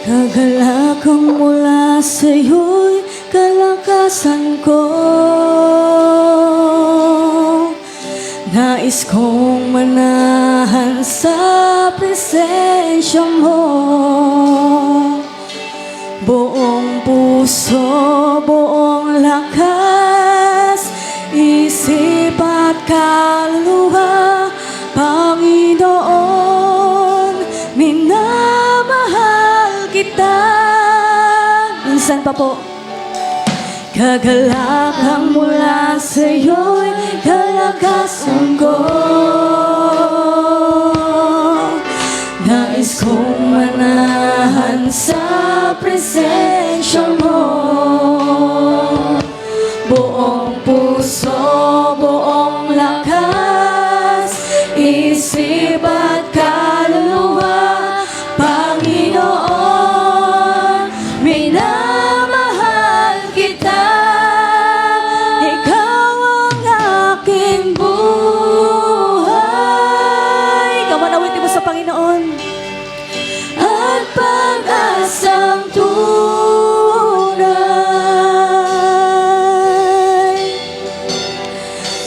Kagalakang mula sa'yo'y kalakasan ko. Nais kong manahan sa presensya mo. Buong puso, buong lakas, isip at kaluluwa, Panginoon, minamahal kita. Minsan pa po. Kagalakang mula sa'yo'y kalakasan ko. Nais kong manahan sa presensya mo. Buong puso, buong lakas, isip at kaluluwa, Panginoon, minamahal kita. Ikaw ang aking buhay. Kamanawitin mo sa Panginoon. At pag-asang tunay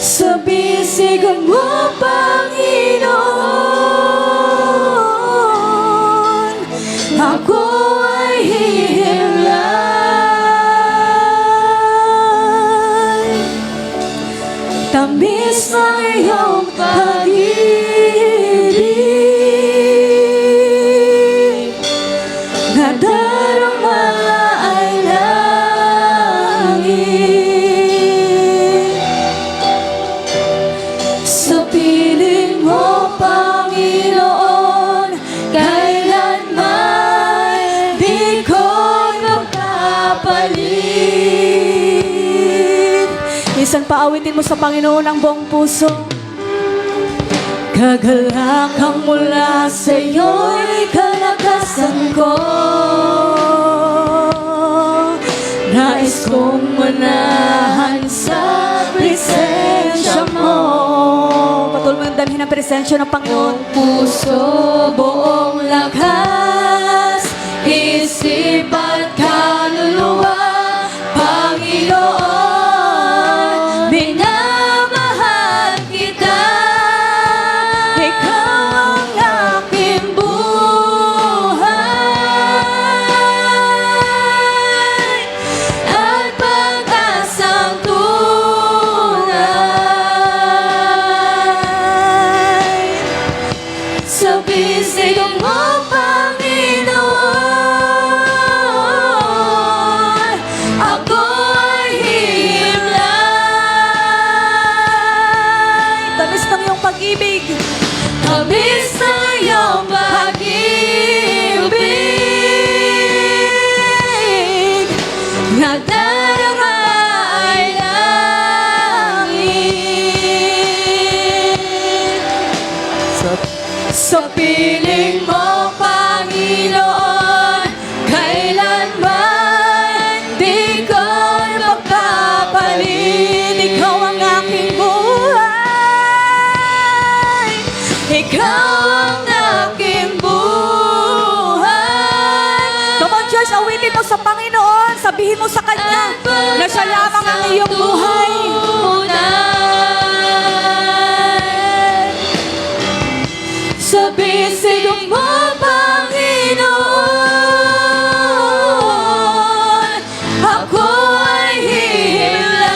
sa bisigan mo, Panginoon, ako ay hihimlay. Tamis ng iyong pag-ibig, nadarama ay langit. Sa piling mo, Panginoon, kailanman di ko magpapalit. Minsan paawitin mo sa Panginoon ang buong puso. Kagalakang mula sa'yo'y kalakasan ko. Nais kong manahan sa presensya mo. Patuloy mo yung dalhin ang presensya ng Panginoon. Puso, buong lakas, isip at kaluluwa, Panginoon, minamahal kita. Ikaw ang aking buhay at pag-asang tunay sa bisig mo, Panginoon, ako ay himlay. Tamis ng iyong pag-ibig, tamis ng iyong pag-ibig, nadarama ay langit. Sa piling mo, Panginoon, kailanman di ko magpapalit. Ikaw ang aking buhay. Ikaw ang aking buhay. Come on, church, awitin mo sa Panginoon. Sabihin mo sa Kanya na siya lamang ang iyong buhay. Sa bisig mo, Panginoon, ako ay hihimlay.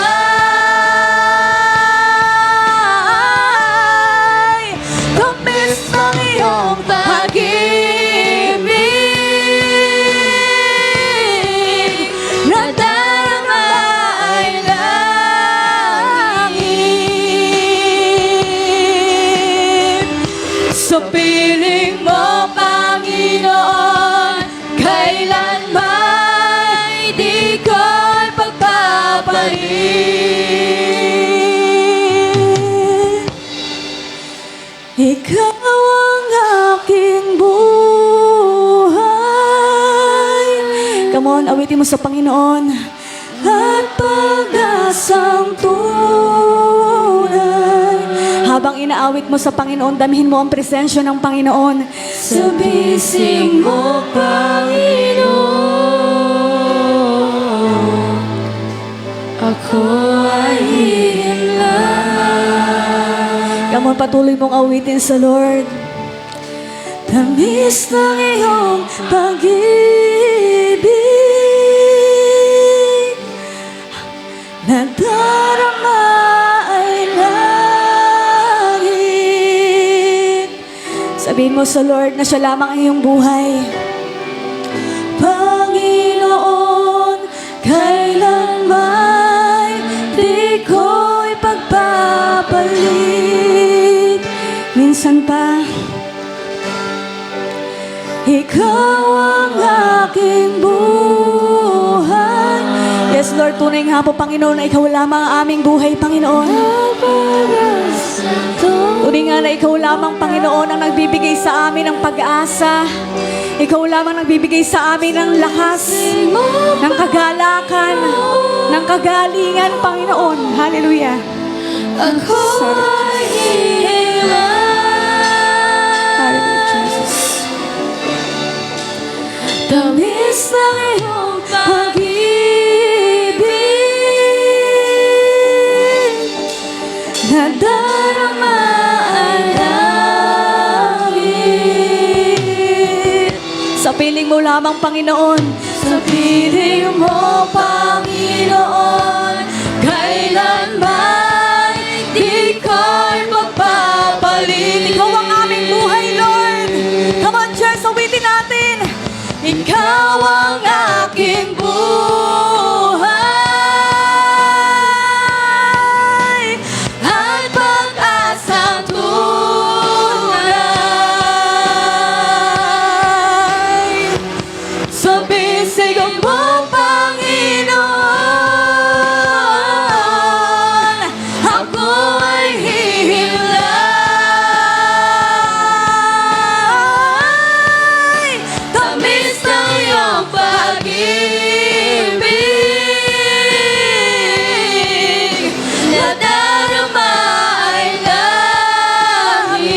Tamis ng iyong pag-ibig, nadarama ay langit. Sa piling mo, Panginoon, kailanman di ko pagpapalit. Ikaw ang aking buhay. Come on, awitin mo sa Panginoon. At pag-asang tunay. Habang inaawit mo sa Panginoon, damhin mo ang presensya ng Panginoon. Sa bisig mo, Panginoon, ako ay hihilang. Come on, patuloy mong awitin sa Lord. Tamis ng iyong pag-ibig, nadarama ay langit. Sabihin mo sa Lord na siya lamang ang iyong buhay. Panginoon, kailanman di ko ipagpapalit. Minsan pa, ikaw ang aking buhay. yes Lord, tunay nga po Panginoon na ikaw lamang ang aming buhay, Panginoon. Tunay nga na ikaw lamang, Panginoon, ang nagbibigay sa amin ng pag-asa. Ikaw lamang nagbibigay sa amin ng lakas, ng kagalakan, ng kagalingan, Panginoon. Hallelujah. Ako ay hihilang. Hallelujah, Jesus. Tamis ng iyong pag-ibig, nadarama ang langit. Sa piling mo lamang, Panginoon. Sa piling mo, Panginoon, kailanman di ko ipagpapalit. Ikaw ang aming buhay, Lord. Come on, church, awitin natin. Ikaw ang aking buhay at pag-asang tunay. Sa bisig mo, Panginoon, ako ay hihilang. Tamis ng iyong pag-ibig, nadarama ay langit.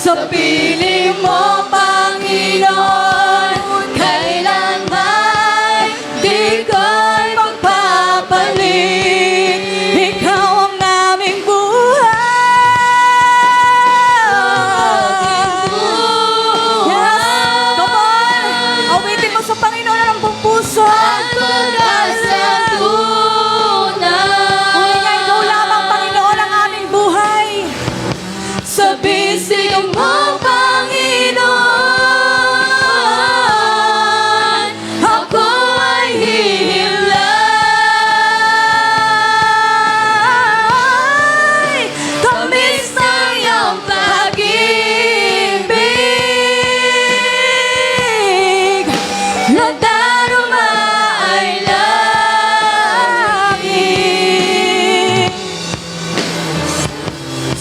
Sa piling mo, Panginoon, kailanman di ko ipagpapalit. Ikaw ang aming buhay. Yes. Come on. Awitin mo sa Panginoon ng buong puso. At pag-asang tunay. Uli nga, ikaw lamang, Panginoon, ang aming buhay. Sa bisig mo, Panginoon, ako ay hihilang. Tamis ng iyong pag-ibig, nadarama ay langit.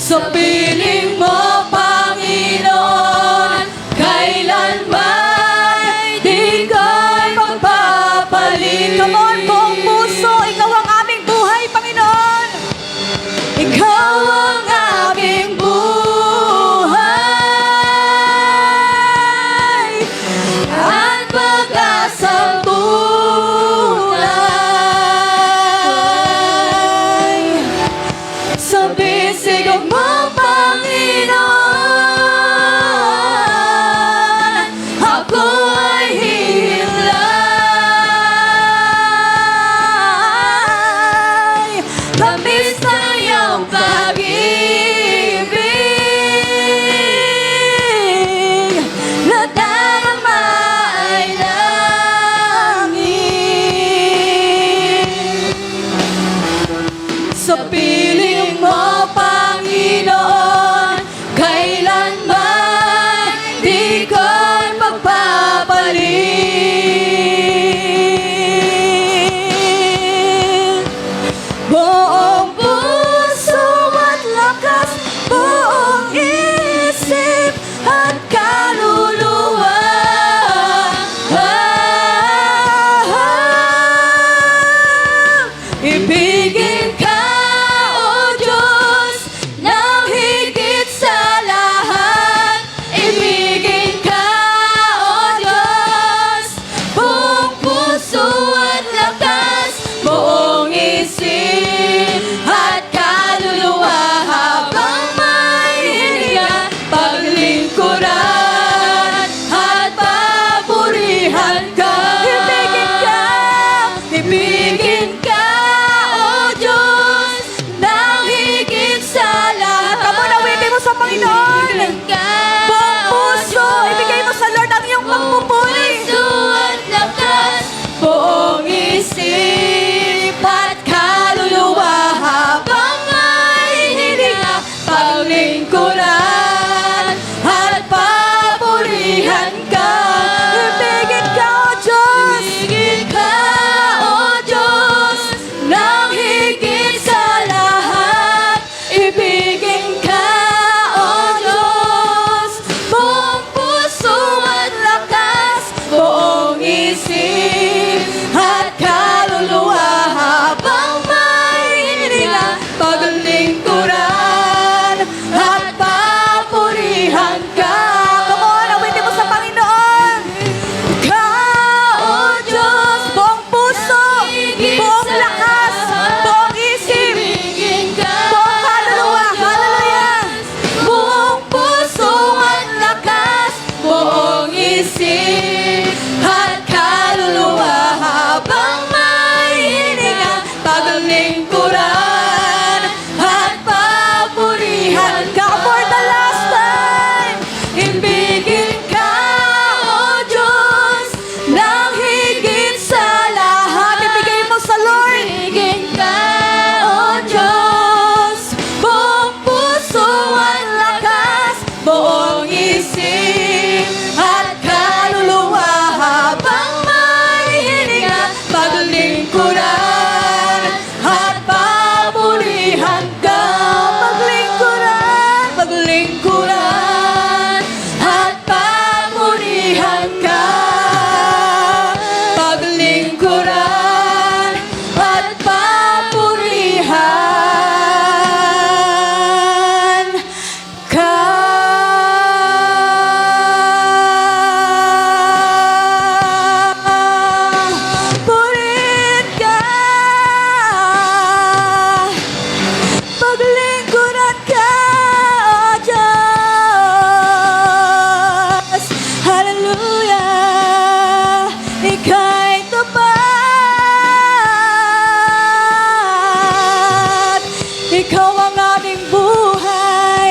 Sa piling mo, Panginoon, kailanman di ko ipagpapalit. Come on, buong puso. Ikaw ang aming buhay, Panginoon. Ikaw ang aking buhay at pag-asang tunay. Sa bisig mo, Panginoon, Panginoon. Buong puso, ibigay mo sa Lord ang iyong pagpupuri. Puso at lakas, buong isip at kaluluwa, habang may hininga, paglingkuran at papurihan ka. Ibigin ka, O Diyos. Ibigin ka, O Diyos, nang higit sa lahat. Ibigin ka, O Diyos, buong puso at lakas, buong isip at kaluluwa, habang may hininga, paglingkuran at papurihan ka. Come on, awitin mo sa Panginoon. Ka, O Diyos, Buong puso, buong lakas, buong isip, buong kaluluwa. Hallelujah. buong puso at lakas, buong isip at kaluluwa, habang may hininga, paglingkuran at papurihan ka. For the last time. Ibigin ka, O Diyos, nang higit sa lahat. Ibigay mo sa Lord. Ibigin ka, O Diyos, buong puso at lakas, buong isip at kaluluwa, habang may hininga, paglingkuran at papurihan ka. Paglingkuran at papurihan ka. Paglingkuran at papurihan ka. Purihin ka. Paglingkuran ka, O Diyos. Hallelujah. Ika'y tapat. Ikaw ang aming buhay.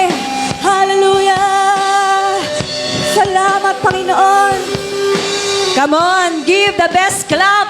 Hallelujah. Salamat, Panginoon. Come on, give the best clap